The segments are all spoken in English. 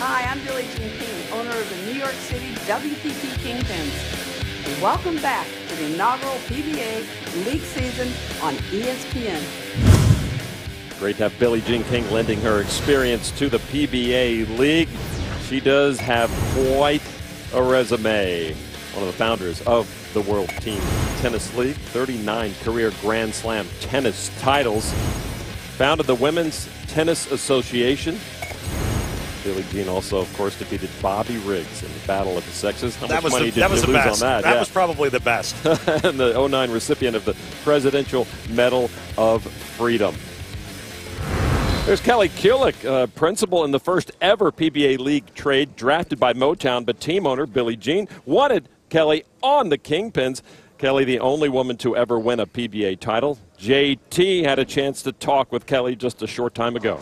Hi, I'm Billie Jean King, owner of the New York City WPT Kingpins. And welcome back to the inaugural PBA League season on ESPN. Great to have Billie Jean King lending her experience to the PBA League. She does have quite a resume. One of the founders of the World Team Tennis League, 39 career Grand Slam tennis titles. Founded the Women's Tennis Association. Billie Jean also, of course, defeated Bobby Riggs in the Battle of the Sexes. How much money did you lose on that? That was probably the best. And the '09 recipient of the Presidential Medal of Freedom. There's Kelly Kulick, principal in the first ever PBA League trade, drafted by Motown, but team owner Billie Jean wanted Kelly on the Kingpins. Kelly, the only woman to ever win a PBA title. JT had a chance to talk with Kelly just a short time ago.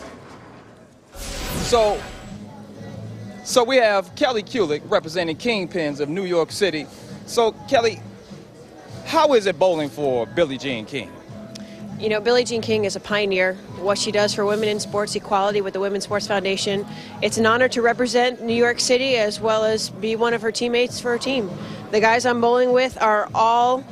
So we have Kelly Kulick representing Kingpins of New York City. So, Kelly, how is it bowling for Billie Jean King? You know, Billie Jean King is a pioneer. What she does for women in sports equality with the Women's Sports Foundation. It's an honor to represent New York City as well as be one of her teammates for her team. The guys I'm bowling with are all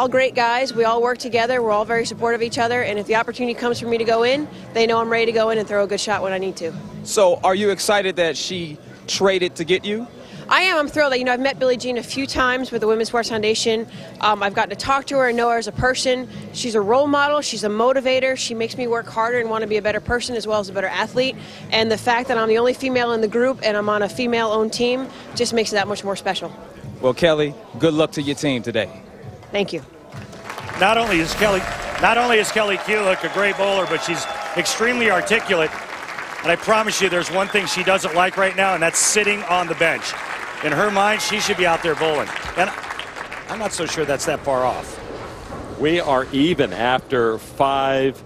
great guys. We all work together. We're all very supportive of each other. And if the opportunity comes for me to go in, they know I'm ready to go in and throw a good shot when I need to. So are you excited that she traded to get you? I am. I'm thrilled. You know, I've met Billie Jean a few times with the Women's Sports Foundation. I've gotten to talk to her and know her as a person. She's a role model. She's a motivator. She makes me work harder and want to be a better person as well as a better athlete. And the fact that I'm the only female in the group and I'm on a female-owned team just makes it that much more special. Well, Kelly, good luck to your team today. Thank you. Not only is Kelly Kulick a great bowler, but she's extremely articulate. And I promise you, there's one thing she doesn't like right now, and that's sitting on the bench. In her mind, she should be out there bowling. And I'm not so sure that's that far off. We are even after 5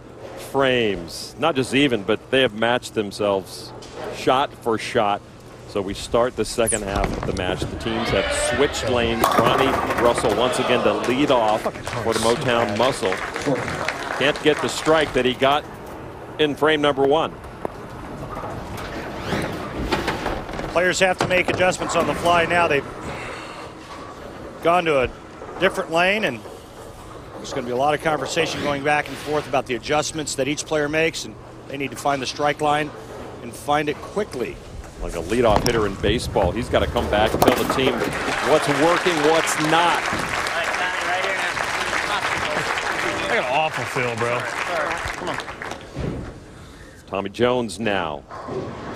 frames. Not just even, but they have matched themselves shot for shot. So we start the second half of the match. The teams have switched lanes. Ronnie Russell once again to lead off for the Motown Muscle. Can't get the strike that he got in frame number 1. Players have to make adjustments on the fly now. They've gone to a different lane, and there's going to be a lot of conversation going back and forth about the adjustments that each player makes, and they need to find the strike line and find it quickly. Like a leadoff hitter in baseball, he's got to come back and tell the team what's working, what's not. I got an awful feel, bro. Come on. Tommy Jones now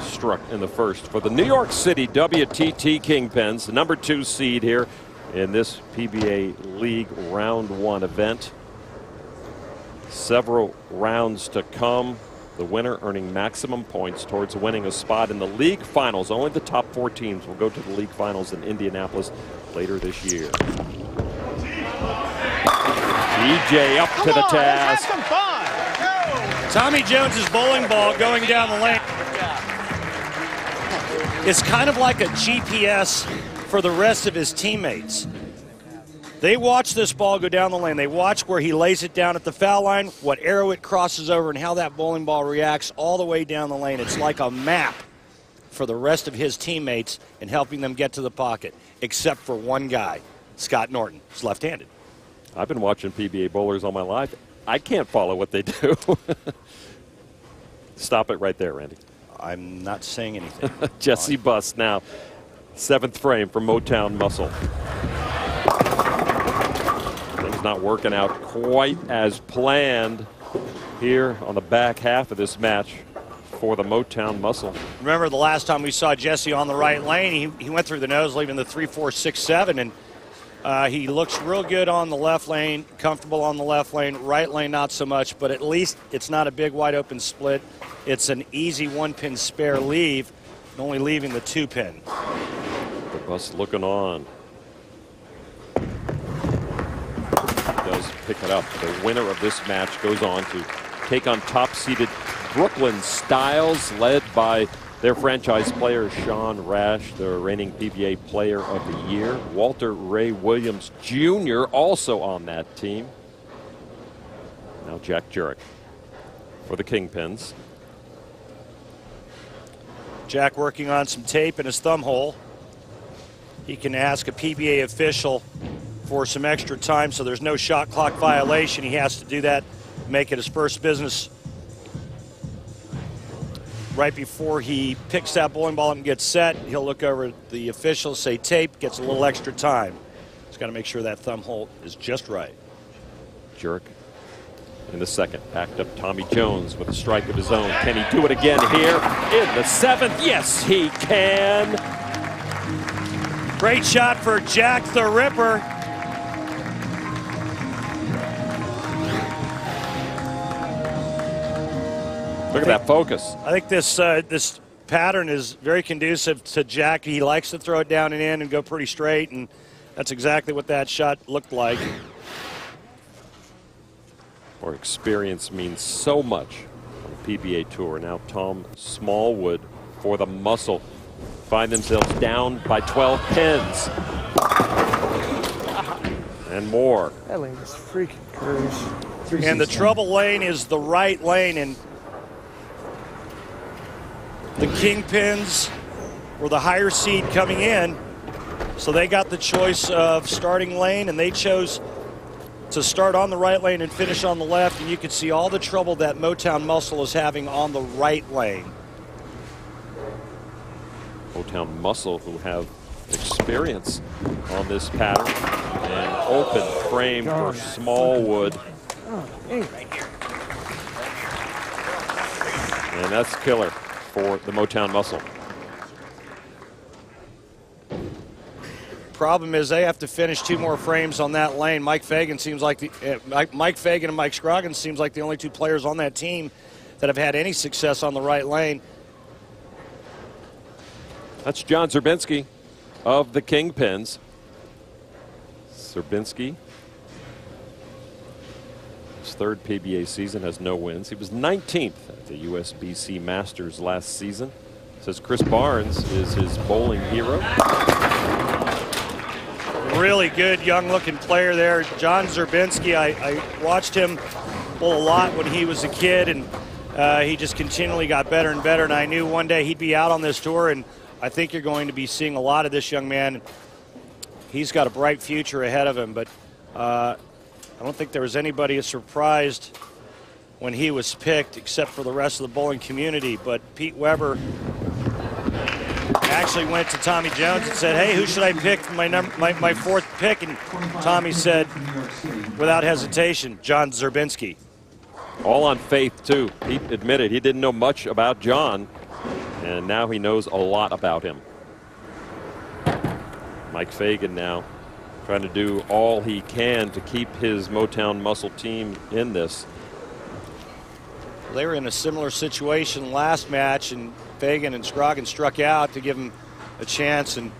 struck in the first for the New York City WTT Kingpins, the number 2 seed here in this PBA League Round 1 event. Several rounds to come. The winner earning maximum points towards winning a spot in the league finals. Only the top 4 teams will go to the league finals in Indianapolis later this year. DJ up to the task. Have some fun. Tommy Jones's bowling ball going down the lane. It's kind of like a GPS for the rest of his teammates. They watch this ball go down the lane. They watch where he lays it down at the foul line, what arrow it crosses over, and how that bowling ball reacts all the way down the lane. It's like a map for the rest of his teammates in helping them get to the pocket, except for one guy, Scott Norton. He's left-handed. I've been watching PBA bowlers all my life. I can't follow what they do. Stop it right there, Randy. I'm not saying anything. Jesse Buss now, 7th frame for Motown Muscle. Things not working out quite as planned here on the back half of this match for the Motown Muscle. Remember the last time we saw Jesse on the right lane, he went through the nose, leaving the 3-4-6-7, and he looks real good on the left lane, comfortable on the left lane, right lane not so much, but at least it's not a big wide open split. It's an easy 1-pin spare leave, only leaving the 2-pin. The Buss looking on. Does pick it up. The winner of this match goes on to take on top-seeded Brooklyn Styles, led by their franchise player Sean Rash, the reigning PBA Player of the Year. Walter Ray Williams Jr. also on that team. Now Jack Jurek for the Kingpins. Jack working on some tape in his thumb hole. He can ask a PBA official for some extra time, so there's no shot clock violation. He has to do that, make it his first business right before he picks that bowling ball up and gets set. He'll look over at the official, say tape, gets a little extra time. He's got to make sure that thumb hole is just right. Jerk in the second. Packed up Tommy Jones with a strike of his own. Can he do it again here in the seventh? Yes, he can. Great shot for Jack the Ripper. Look at that focus. I think this pattern is very conducive to Jack. He likes to throw it down and in and go pretty straight, and that's exactly what that shot looked like. Or experience means so much on the PBA Tour. Now Tom Smallwood for the Muscle find themselves down by 12 pins. And more. That lane is freaking curves. And the trouble lane is the right lane, and the Kingpins were the higher seed coming in, so they got the choice of starting lane, and they chose to start on the right lane and finish on the left, and you can see all the trouble that Motown Muscle is having on the right lane. Motown Muscle, who have experience on this pattern, and open frame for Smallwood. And that's killer for the Motown Muscle. Problem is they have to finish 2 more frames on that lane. Mike Fagan seems like Mike Fagan and Mike Scroggins seems like the only 2 players on that team that have had any success on the right lane. That's John Zerbinski of the Kingpins. Zerbinski, his 3rd PBA season, has no wins. He was 19th at the USBC Masters last season. Says Chris Barnes is his bowling hero. Really good young-looking player there, John Zerbinski. I watched him bowl a lot when he was a kid, and he just continually got better and better, and I knew one day he'd be out on this tour, and I think you're going to be seeing a lot of this young man. He's got a bright future ahead of him, but I don't think there was anybody surprised when he was picked except for the rest of the bowling community. But Pete Weber actually went to Tommy Jones and said, hey, who should I pick for my 4th pick? And Tommy said, without hesitation, John Zerbinski. All on faith, too. Pete admitted he didn't know much about John, and now he knows a lot about him. Mike Fagan now trying to do all he can to keep his Motown Muscle team in this. They were in a similar situation last match, and Fagan and Scroggins struck out to give him a chance, and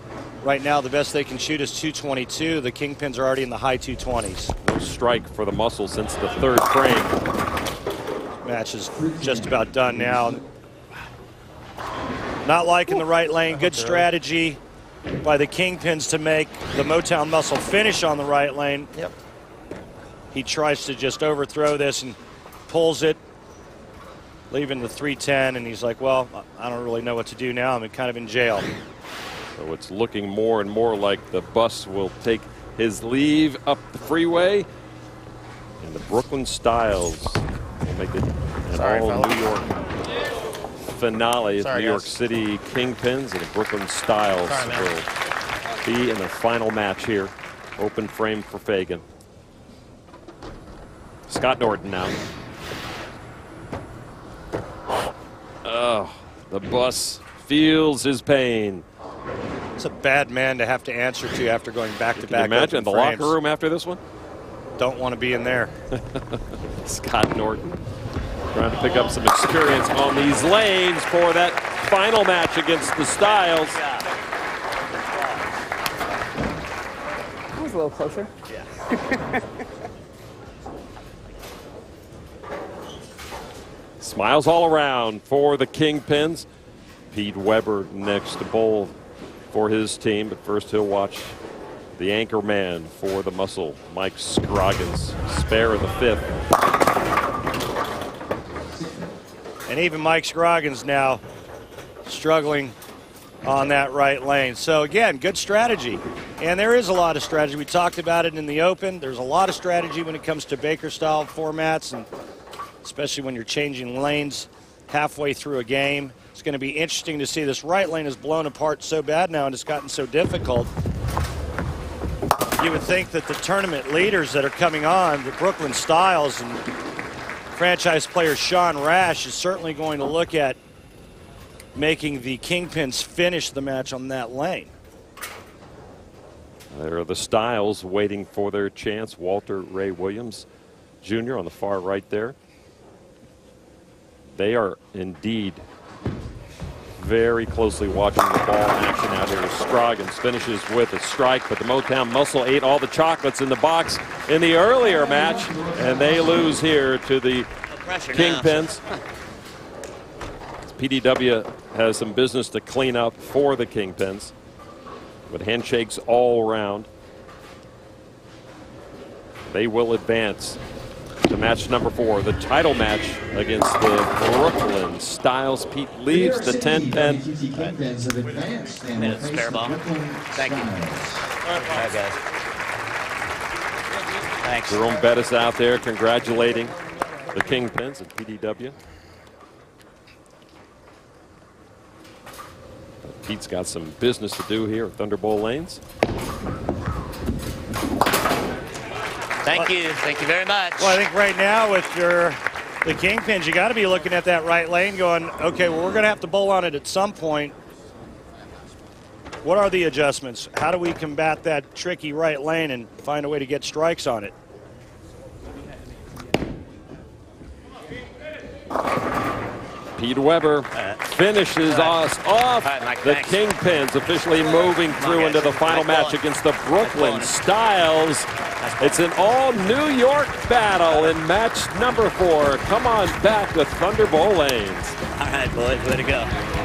right now the best they can shoot is 222. The Kingpins are already in the high 220s. No strike for the Muscle since the 3rd frame. Match is just about done now. Not liking the right lane. Good strategy by the Kingpins to make the Motown Muscle finish on the right lane. Yep. He tries to just overthrow this and pulls it, leaving the 310, and he's like, well, I don't really know what to do now. I'm kind of in jail. So it's looking more and more like the bus will take his leave up the freeway, and the Brooklyn Styles will make it an all-New York finale. Of New York City Kingpins and the Brooklyn Styles will be in the final match here. Open frame for Fagan. Scott Norton now. Oh, the bus feels his pain. It's a bad man to have to answer to after going back-to-back. Can you imagine the locker room after this one? Don't want to be in there. Scott Norton trying to pick up some experience on these lanes for that final match against the Styles. That was a little closer. Yeah. Smiles all around for the Kingpins. Pete Weber next to bowl for his team, but first he'll watch the anchor man for the Muscle, Mike Scroggins, spare of the 5th. And even Mike Scroggins now struggling on that right lane. So again, good strategy. And there is a lot of strategy. We talked about it in the Open. There's a lot of strategy when it comes to Baker-style formats, and especially when you're changing lanes halfway through a game. It's going to be interesting to see. This right lane is blown apart so bad now, and it's gotten so difficult. You would think that the tournament leaders that are coming on, the Brooklyn Styles and franchise player Sean Rash, is certainly going to look at making the Kingpins finish the match on that lane. There are the Styles waiting for their chance. Walter Ray Williams Jr. on the far right there. They are indeed very closely watching the ball action out here. Scroggins finishes with a strike, but the Motown Muscle ate all the chocolates in the box in the earlier match, and they lose here to the Kingpins. PDW has some business to clean up for the Kingpins, with handshakes all around. They will advance to match number 4, the title match against the Brooklyn Styles. Pete leaves the 10-10. Minute spare ball. Thank you. All right, guys. Thanks. Jerome Bettis out there congratulating the Kingpins and PDW. Pete's got some business to do here at Thunderbolt Lanes. Thank you. Thank you very much. Well, I think right now with the Kingpins, you got to be looking at that right lane going, okay, well, we're going to have to bowl on it at some point. What are the adjustments? How do we combat that tricky right lane and find a way to get strikes on it? Pete Weber finishes us off. The Kingpins officially moving through into the final match against the Brooklyn Styles. It's an all-New York battle in match number 4. Come on back to Thunderbolt Lanes. All right, boys, way to go.